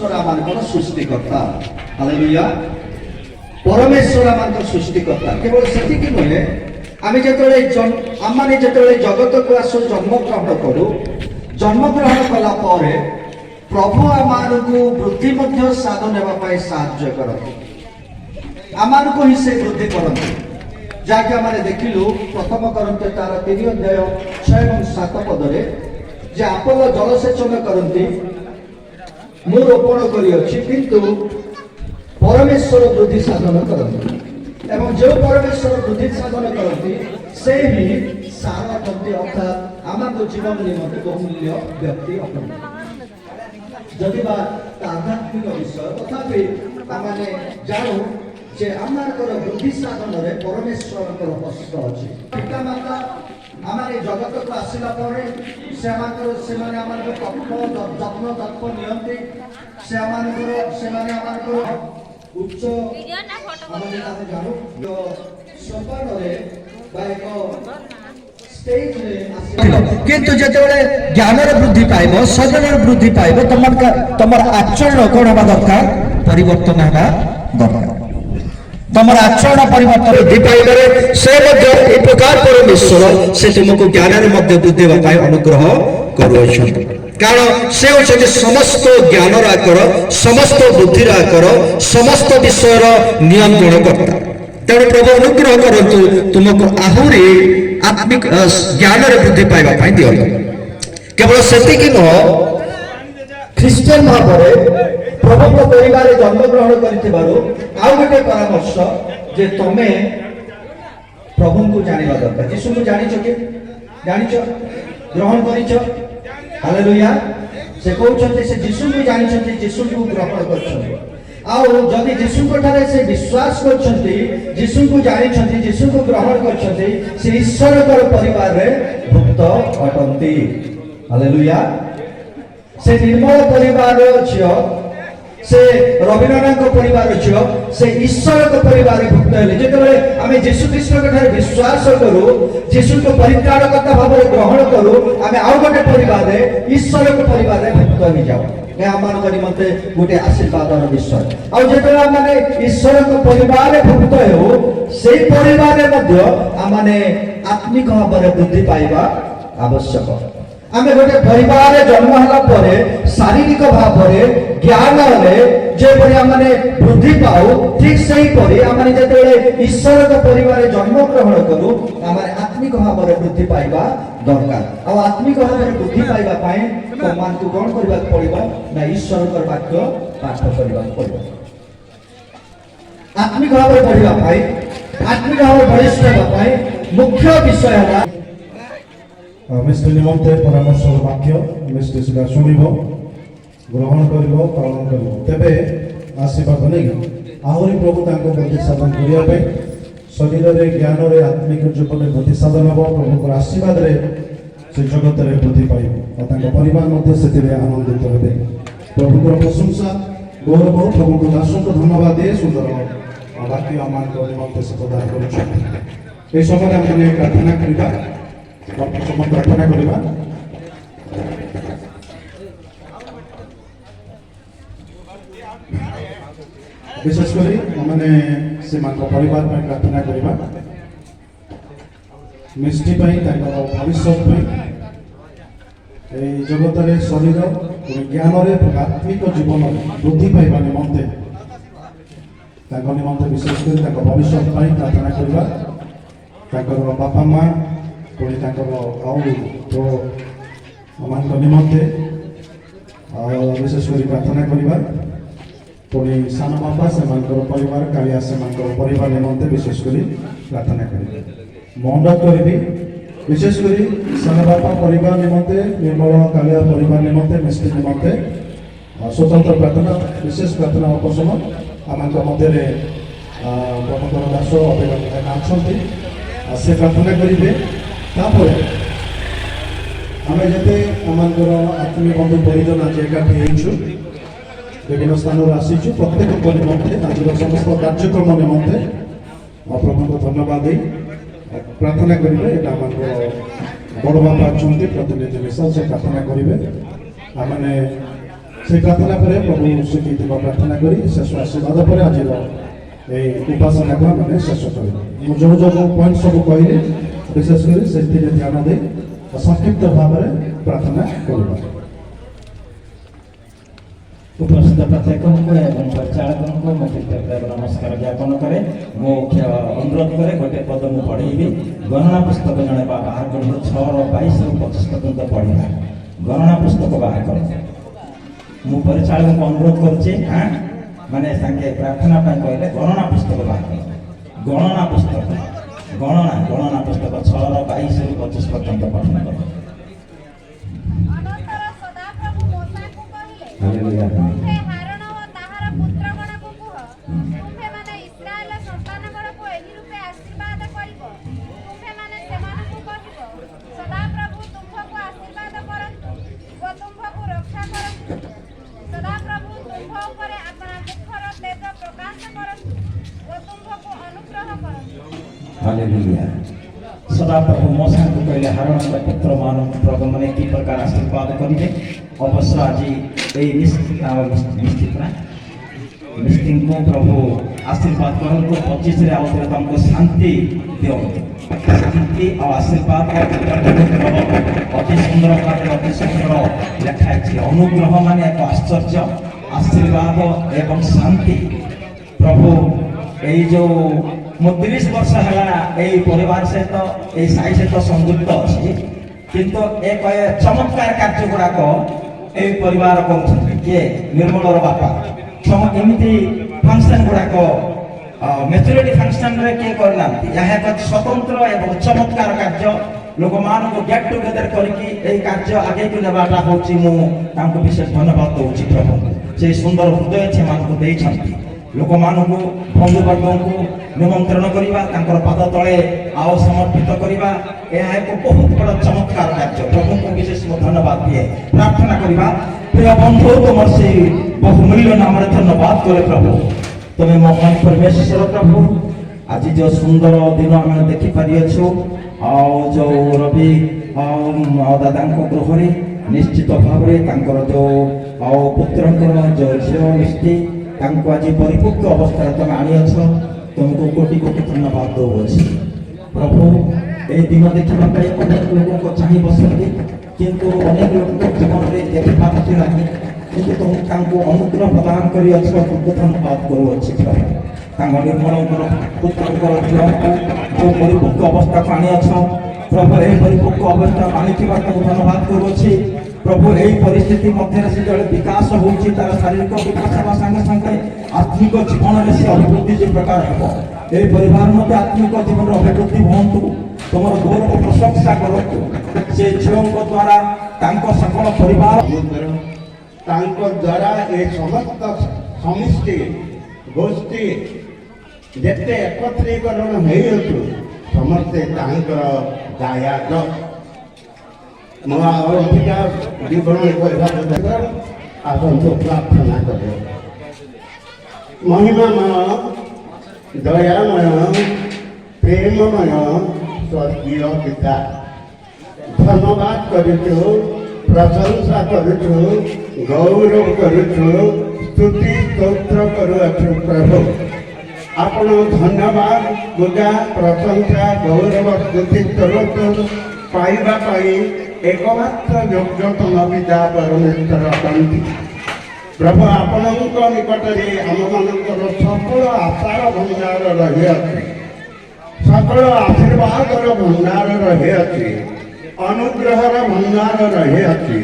परमेश्वर आमानकर सृष्टिकर्ता। हालेलुया। परमेश्वर आमानकर सृष्टिकर्ता। केवल सेतिक नुहे आमे जेतबेले आमाने जेतबेले जगत को आसु जन्म ग्रहण करू, जन्म ग्रहण कला परे प्रभु आमानकु वृद्धि मध्य साधन हेबा पाई साहाय्य करथि। आमानकु ही से वृद्धि करथि। जाके आमाने देखिलु प्रथम करन्ते तार 3 अध्याय 6 एवं 7 पदरे जे अपोलो जलसेचन करन्ति मु रोपण करिअछि किंतु परमेश्वर वृद्धि साधन करन्ति एवं जो परमेश्वर वृद्धि साधन करन्ति से ही सार करन्ति अर्थात आमाको जीवन निमंते बहुमूल्य व्यक्ति अटन्ति। जदि बा आध्यात्मिक विषय तथापि आमाने जानु जे आमाकर वृद्धि साधन रे परमेश्वरकर हस्त अछि। पिता माता आमाने जगत को आसिला परे से आमाकर से माने आमाकर जत्न तत्व नियंती से आमाकर से माने आमाकर उच्च आमाने ताने जानु जो सोपान रे बाइको स्टेज रे आसिला किंतु जेतेबेले ज्ञान रे वृद्धि पाइबो सजन रे वृद्धि पाइबो तमर आचरण कोन हेबा दरकार परिवर्तन हेबा दरकार। तमर आचरण परिवर्तन वृद्धि पाइबारे से मध्य ए प्रकार परमेश्वर से तुमको ज्ञान रे मध्य वृद्धि पाई अनुग्रह करूछन। कारण से होछे समस्त ज्ञान रा कर समस्त बुद्धि रा कर समस्त विषय रा नियंत्रण करता। तेणु प्रभु अनुग्रह करंतु तुमको आहुरी आत्मिक ज्ञान रे वृद्धि पाइबा पाई दियो। केवल सेति कि न ख्रिस्टियन भाबरे प्रभु परिवार जन्म ग्रहण करिथिबारो आउ गोटे परामर्श जे तमे प्रभु को जानिबा दरकार। यीशु को जानिछो कि जानिछो ग्रहण करिछो। हालेलुया। से कहउछन्ते से यीशु को जानिछन्ते यीशु को ग्रहण करछन्ते आउ जदि यीशु को ठारे से विश्वास करछन्ते यीशु को जानिछन्ते यीशु को ग्रहण करछन्ते से ईश्वर कर परिवार रे भुक्त अटन्ति। हालेलुया। से निर्मल परिवार छियो से रविनारायण को परिवार छियो से ईश्वर को परिवार भुक्त हेले जेतेबेले आमे यीशु ख्रीष्ट के ठारे विश्वास करू यीशु को परित्राणकर्ता भाव में ग्रहण करू आमे आउ गोटे परिवार रे ईश्वर को परिवार रे भुक्त हो जाऊ। ए आमान को निमंते गोटे आशीर्वादर विषय आ जेतेबेले माने ईश्वर को परिवार रे भुक्त हो सेही परिवार रे मध्य आमाने आत्मिक भाव में वृद्धि पाइबा आवश्यक। आमे गोटे परिवार जन्म होला परे शारीरिक भाव में ज्ञान रे जे परि आमाने वृद्धि पाऊ ठीक सही परि आमाने जेतेबेले ईश्वर के परिवार जन्म ग्रहण करू आमाने आत्मिक भाव में वृद्धि पाइबा दरकार। आ आत्मिक भाव में वृद्धि पाइबा पाए तो मान को कोन करबा पड़िबो ना ईश्वर कर वाक्य पाठ करबा पड़िबो। आत्मिक भाव में पढ़िबा पाए आत्मिक भाव में बलिष्ठ हेबा पाए मुख्य विषय होला मिस्टर निमंते परामर्श वाक्य मिस्टर सुधा शुणिबो ग्रहण करिबो पालन करिबो तेबे आशीर्वाद नै आहुरी प्रभु तांको प्रति साधन करिया पे शरीर रे ज्ञान रे आत्मिक जीवन रे प्रति साधन हो प्रभु को आशीर्वाद रे से जगत रे प्रति पाइबो और तांको परिवार मध्ये सेति रे आनंदित हेबे। प्रभु को प्रशंसा गौरव प्रभु को दास को धन्यवाद दे सुंदर वाक्य आमान को निमंते से प्रदान करू। ए समय हमने प्रार्थना करिबा प्रार्थना करिबा। विशेषकर मैंने से परिवार में प्रार्थना करिबा मिष्टि भविष्य जगत रे शरीर ज्ञान रे आत्मिक जीवन वृद्धि पाइबा निमंते निमंते विशेषकर भविष्य प्रार्थना करिबा। बापा माँ पुणी तो निमंते विशेषकर प्रार्थना करिबा। पुणी सान बापा से परिवार कालिया से परिवार निमंते विशेषकर प्रार्थना करिबा। मंडप करी विशेषकर सान बापा परिवार निमंते निर्मल कालिया परिवार निमंते मिस्त्री निमंते स्वतंत्र प्रार्थना विशेष प्रार्थना उपशम आम मध्य प्रबंधन दास अभिनंदन से प्रार्थना करेंगे। आम जिते आम आत्मीय बंधु परिजन आज एकाठी विभिन्न स्थान आसीचु प्रत्येक निमंते आज समस्त कार्यक्रम निमंते प्रभु को धन्यवाद दे प्रार्थना करेंगे। बड़ बापा अच्छा प्रतिनिधि मिशन से प्रार्थना करेंगे। आम সেই প্রার্থনা করে প্রভু স্বীকৃতি প্রার্থনা করি শেষ আশীর্বাদ ପରେ ଆଜିର এই ଉପାସନାକୁ ଆମେ ଶେଷ କରିବା। ମୁଁ ଯେଉଁ ଯେଉଁ ପଏଣ୍ଟ ସବୁ କହିଲି ବିଶେଷ କରି ସେଥିରେ ଧ୍ୟାନ ଦେଇ ସଂକ୍ଷିପ୍ତ ଭାବରେ ପ୍ରାର୍ଥନା କରିବା। उपस्थित प्रत्येकଙ୍କୁ ଏବଂ ପରିଚାଳକଙ୍କୁ ମୁଁ କୃତଜ୍ଞତା ନମସ୍କାର ଜ୍ଞାପନ କରେ। ମୁଁ ଅନୁରୋଧ କରେ ଗୋଟେ ପଦ ମୁଁ ପଢ଼େଇବି। ଗଣନା ପୁସ୍ତକ ଜଣେ ବାହାର କରନ୍ତୁ 6:22 ରୁ 25 ପର୍ଯ୍ୟନ୍ତ ପଢ଼ିବା। ଗଣନା ପୁସ୍ତକ ବାହାର କରନ୍ତୁ। ମୁଁ ପରିଚାଳକଙ୍କୁ ଅନୁରୋଧ କରୁଛି ମାନେ ସାଙ୍ଗେ ପ୍ରାର୍ଥନା ପାଇଁ କହିଲେ ଗଣନା ପୁସ୍ତକ ବାହାର କରନ୍ତୁ। ଗଣନା ପୁସ୍ତକ ଗଣନା ପୁସ୍ତକ 6:22 ରୁ 25 ପର୍ଯ୍ୟନ୍ତ ପଠନ କରନ୍ତୁ। ତୁମ୍ଭେ ହାରଣ ଓ ତାହାର ପୁତ୍ରଗଣକୁ କୁହ, ତୁମ୍ଭେମାନେ ଇସ୍ରାଏଲ ସନ୍ତାନଗଣକୁ ଏହି ରୂପେ ଆଶୀର୍ବାଦ କରିବ। ତୁମ୍ଭେମାନେ ସେମାନଙ୍କୁ କହିବ, ସଦାପ୍ରଭୁ ତୁମ୍ଭକୁ ଆଶୀର୍ବାଦ କରନ୍ତୁ ଓ ତୁମ୍ଭକୁ ରକ୍ଷା କରନ୍ତୁ। ସଦାପ୍ରଭୁ ତୁମ୍ଭ ଉପରେ ଆପଣା ମୁଖର ତେଜ ପ୍ରକାଶ କରନ୍ତୁ ଓ ତୁମ୍ଭକୁ ଅନୁଗ୍ରହ କରନ୍ତୁ। हालेलुया। सदाप्रभु मोसा को कहले हारण पुत्र मानव प्रभु मैंने कि प्रकार आशीर्वाद करेंगे। अवश्य आज मिस्त्री को प्रभु आशीर्वाद करंतु 25 रे आउतरे तुमको शांति दियो। शांति और आशीर्वाद अति सुंदर भाव अति सुंदर लिखा है। अनुग्रह माने एक आश्चर्य आशीर्वाद एवं शांति प्रभु यही जो 30 वर्ष है परिवार सहित यही साई सहित संयुक्त अच्छी किंतु एक चमत्कार कार्य गुड़ाक ये परिवार किए निर्मलर बापा एमती फंक्शन गुड़ाक मैच्योरिटी फंक्शन रे किए करना यह एक स्वतंत्र एवं चमत्कार कार्य लोक मान को गेट टुगेदर करके कार्य आगे को नेबाटा होची मु तांको विशेष धन्यवाद दूची प्रभु से सुंदर हृदय से मान को देइछंती लोक मान को बंधुवर्ग को निमंत्रण करवा तांकर पाद तले आओ समर्पित करवा यह एक बहुत बड़ा चमत्कार कार्य प्रभु को विशेष धन्यवाद दिए प्रार्थना करवा। प्रिय बंधु तुम से बहुमूल्य नाम धन्यवाद करे प्रभु तुम्हें महान परमेश्वर प्रभु आज जो सुंदर दिन आम देखी पारि अच्छु जो रवि दादा गृह निश्चित भाव जो पुत्र जो झील मिष्टि आज परिपक्व अवस्था तुम आनीछ तुमको कोटि कोटि धन्यवाद दौर प्रभु ये दिन देखा अनेक लोगों को चाह बसती किंतु अनेक लोग जीवन में देखी पारती ना कि तुमको अनुग्रह प्रदान कर धन्यवाद करुच्छी प्रभु निर्मल पुत्र झील जो परिपक्व अवस्था को आनीछ प्रभु यही परिपक्व अवस्था आनी धन्यवाद करुच्छी प्रभु यही परिस्थिति मध्य से जो विकास होची तार शारीरिक विकास हवा संगे संगे आत्मिक जीवन में से अभिवृद्धि जो प्रकार हम यही परिवार मध्य आत्मिक जीवन अभिवृद्धि हूँ तुम गौरव प्रशंसा करूँ से झील द्वारा सकल परिवार द्वारा ये समस्त समिष्टि गोष्ठी जिते एकत्रीकरण हो समस्ते दायाद अधिका विवरण आसंतु प्रार्थना कर महिमामय दयामय प्रेममय स्वर्गीय पिता धन्यवाद करुचु प्रशंसा करुचु गौरव करुचु स्तुति स्तोत्र करुचु प्रभु आपण धन्यवाद पूजा प्रशंसा गौरव स्तुति स्तोत्र पाइबा एकमात्र योग्यतम पिता परमेश्वर अटंती प्रभु आपण निकट में आम मान सकल आशार भंडार रही सकल आशीर्वाद भंडार रही अनुग्रहर भंडार रही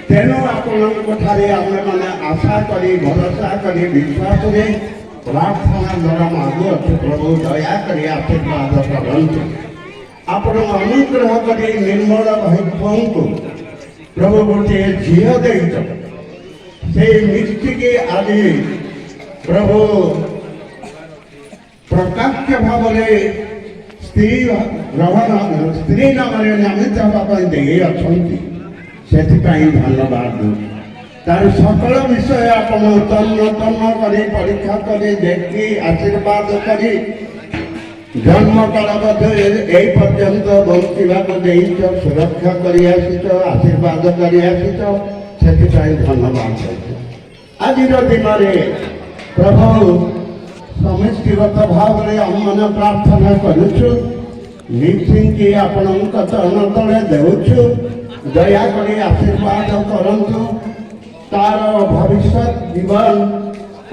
तेणु आपण आम मैंने आशा करी भरोसा करी विश्वास प्रार्थना द्वारा मांगुअछु प्रभु दया करी आशीर्वाद करंतु आपण अनुग्रह करी निर्मल भाई को प्रभु गोटे झील दे से मिष्टि के आज प्रभु प्रकाश्य भाव स्त्री ग्रहण स्त्री नाम नामित हाँपाई अच्छा धन्यवाद तार सकल विषय आपण तन्न तन्न करी परीक्षा करी देखी आशीर्वाद करी जन्म काल यही पर्यंत बंचा सुरक्षा कर आशीर्वाद कर धन्यवाद। ଆଜିର ଦିନରେ ପ୍ରଭୁ ସମିଷ୍ଟିଗତ ଭାବରେ ଆମମାନେ ପ୍ରାର୍ଥନା କରୁଛୁ, ମିଶିକି ଆପଣଙ୍କ ଚରଣ ତଳେ ଦେଉଛୁ। ଦୟାକରି ଆଶୀର୍ବାଦ କରନ୍ତୁ, ତାର ଭବିଷ୍ୟତ ଜୀବନ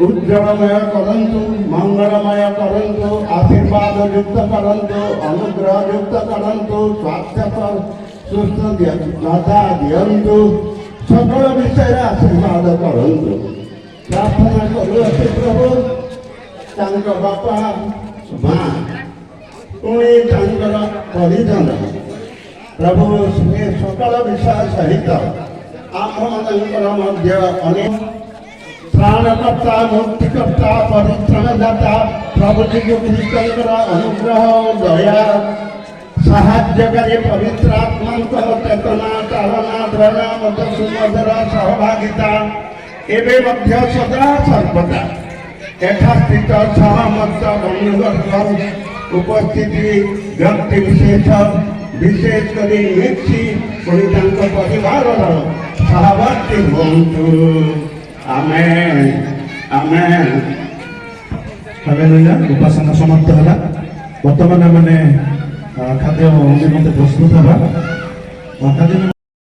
ଉଜ୍ଜଳମୟ କରନ୍ତୁ, ମଙ୍ଗଳମୟ କରନ୍ତୁ, ଆଶୀର୍ବାଦ ଯୁକ୍ତ କରନ୍ତୁ, ଅନୁଗ୍ରହ ଯୁକ୍ତ କରନ୍ତୁ, ସ୍ୱାସ୍ଥ୍ୟ ସୁସ୍ଥତା ଦିଅନ୍ତୁ, সকল ବିଷୟରେ ଆଶୀର୍ବାଦ କରନ୍ତୁ। ପ୍ରାର୍ଥନା କରୁଅଛୁ ପ୍ରଭୁ, ତାଙ୍କ ବାପା ମା ପୁଣି ତାଙ୍କର ପରିଜନ ପ୍ରଭୁ ସେ ସକଳ ବିଷୟ ସହିତ ଆମମାନଙ୍କର ମଧ୍ୟ ଅନେକ ତ୍ରାଣକର୍ତ୍ତା ମୁକ୍ତିକର୍ତ୍ତା ପରିତ୍ରାଣଦାତା ପ୍ରଭୁ ଯୀଶୁ ଖ୍ରୀଷ୍ଟଙ୍କର ଅନୁଗ୍ରହ ଦୟା ସାହାଯ୍ୟକାରୀ ପବିତ୍ର ଆତ୍ମାଙ୍କ ଚେତନା ଚାଳନା ପ୍ରେରଣା ମଧ୍ୟ ସୁମଧୁର ସହଭାଗିତା ଏବେ ମଧ୍ୟ ସଦା ସର୍ବଦା ଏଠାସ୍ଥିତ ସହମତ ବନ୍ଧୁବର୍ଗ ଉପସ୍ଥିତି ବ୍ୟକ୍ତି ବିଶେଷ କରି ମିଶି ପୁଣି ତାଙ୍କ ପରିବାରର ସହବର୍ତ୍ତୀ ହୁଅନ୍ତୁ। ଆମେନ୍ ଆମେନ୍। ହାଲେଲୁୟା। ଉପାସନା ସମାପ୍ତ ହେଲା। ବର୍ତ୍ତମାନ ଆମେ ଖାଦ୍ୟ ନିମନ୍ତେ ପ୍ରସ୍ତୁତ ହେବା।